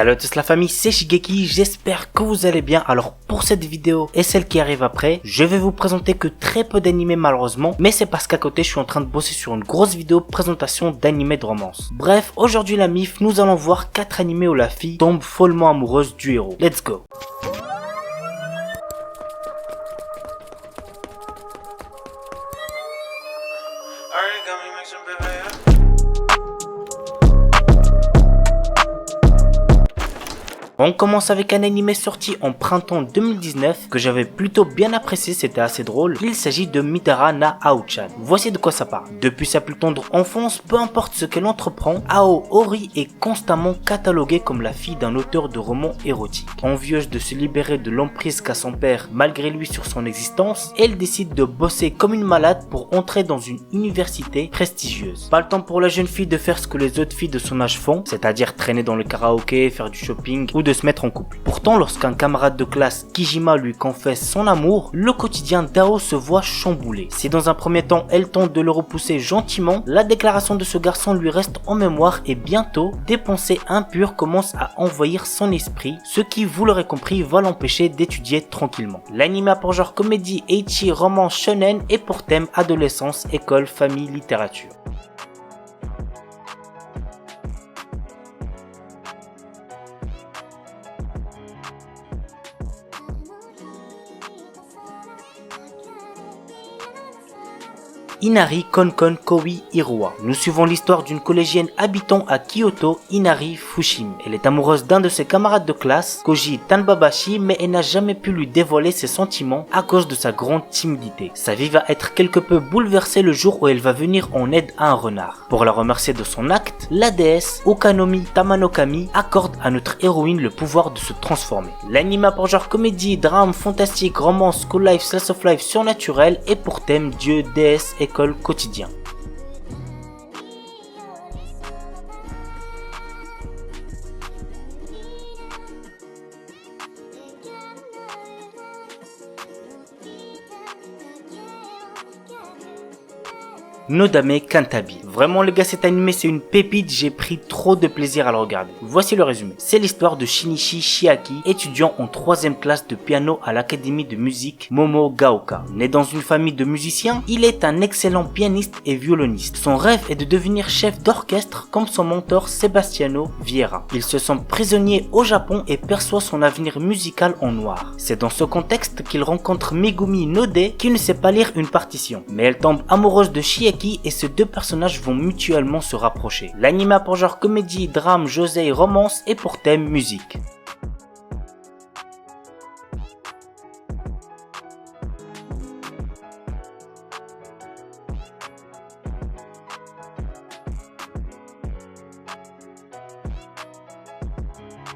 Salut à tous la famille, c'est Shigeki, j'espère que vous allez bien. Alors pour cette vidéo et celle qui arrive après, je vais vous présenter que très peu d'animés malheureusement, mais c'est parce qu'à côté je suis en train de bosser sur une grosse vidéo présentation d'animés de romance. Bref, aujourd'hui la MIF, nous allons voir 4 animés où la fille tombe follement amoureuse du héros. Let's go. On commence avec un animé sorti en printemps 2019 que j'avais plutôt bien apprécié, c'était assez drôle. Il s'agit de Mitara na Ao-chan. Voici de quoi ça parle. Depuis sa plus tendre enfance, peu importe ce qu'elle entreprend, Ao Ori est constamment cataloguée comme la fille d'un auteur de romans érotiques. Envieuse de se libérer de l'emprise qu'a son père malgré lui sur son existence, elle décide de bosser comme une malade pour entrer dans une université prestigieuse. Pas le temps pour la jeune fille de faire ce que les autres filles de son âge font, c'est-à-dire traîner dans le karaoké, faire du shopping ou de se mettre en couple. Pourtant, lorsqu'un camarade de classe, Kijima, lui confesse son amour, le quotidien d'Ao se voit chamboulé. Si dans un premier temps, elle tente de le repousser gentiment, la déclaration de ce garçon lui reste en mémoire et bientôt, des pensées impures commencent à envahir son esprit, ce qui, vous l'aurez compris, va l'empêcher d'étudier tranquillement. L'anime a pour genre comédie, ecchi, romance, shonen et pour thème adolescence, école, famille, littérature. Inari Konkon Koi Hiruwa. Nous suivons l'histoire d'une collégienne habitant à Kyoto, Inari Fushimi. Elle est amoureuse d'un de ses camarades de classe, Koji Tanbabashi, mais elle n'a jamais pu lui dévoiler ses sentiments à cause de sa grande timidité. Sa vie va être quelque peu bouleversée le jour où elle va venir en aide à un renard. Pour la remercier de son acte, la déesse Okanomi Tamanokami accorde à notre héroïne le pouvoir de se transformer. L'anime a pour genre comédie, drame, fantastique, romance, school life, slice of life, surnaturel et pour thème dieu, déesse, école, quotidien. Nodame Kantabi. Vraiment les gars, cet animé c'est une pépite, j'ai pris trop de plaisir à le regarder. Voici le résumé. C'est l'histoire de Shinichi Chiaki, étudiant en 3e classe de piano à l'académie de musique Momogaoka. Né dans une famille de musiciens, il est un excellent pianiste et violoniste. Son rêve est de devenir chef d'orchestre comme son mentor Sebastiano Vieira. Il se sent prisonnier au Japon et perçoit son avenir musical en noir. C'est dans ce contexte qu'il rencontre Megumi Node qui ne sait pas lire une partition. Mais elle tombe amoureuse de Chiaki et ces deux personnages vont mutuellement se rapprocher. L'anime a pour genre comédie, drame, josei, romance et pour thème musique.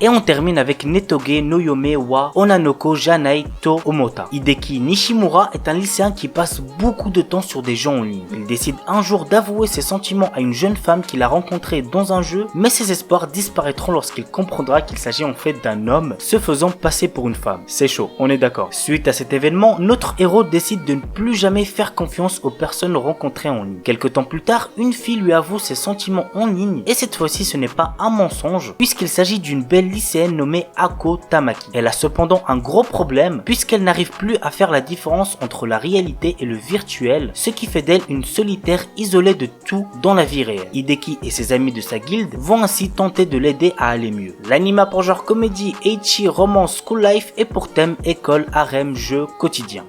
Et on termine avec Netoge no Yome wa Onanoko Janai to Omota. Hideki Nishimura est un lycéen qui passe beaucoup de temps sur des jeux en ligne. Il décide un jour d'avouer ses sentiments à une jeune femme qu'il a rencontrée dans un jeu, mais ses espoirs disparaîtront lorsqu'il comprendra qu'il s'agit en fait d'un homme se faisant passer pour une femme. C'est chaud, on est d'accord. Suite à cet événement, notre héros décide de ne plus jamais faire confiance aux personnes rencontrées en ligne. Quelque temps plus tard, une fille lui avoue ses sentiments en ligne, et cette fois-ci ce n'est pas un mensonge, puisqu'il s'agit d'une belle lycéenne nommée Ako Tamaki. Elle a cependant un gros problème puisqu'elle n'arrive plus à faire la différence entre la réalité et le virtuel, ce qui fait d'elle une solitaire isolée de tout dans la vie réelle. Hideki et ses amis de sa guilde vont ainsi tenter de l'aider à aller mieux. L'anime a pour genre comédie, ecchi, romance, school life et pour thème école, harem, jeu, quotidien.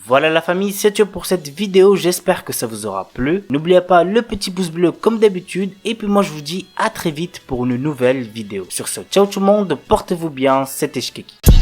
Voilà la famille, c'est tout pour cette vidéo, j'espère que ça vous aura plu. N'oubliez pas le petit pouce bleu comme d'habitude, et puis moi je vous dis à très vite pour une nouvelle vidéo. Sur ce, ciao tout le monde, portez-vous bien, c'était Shigeki.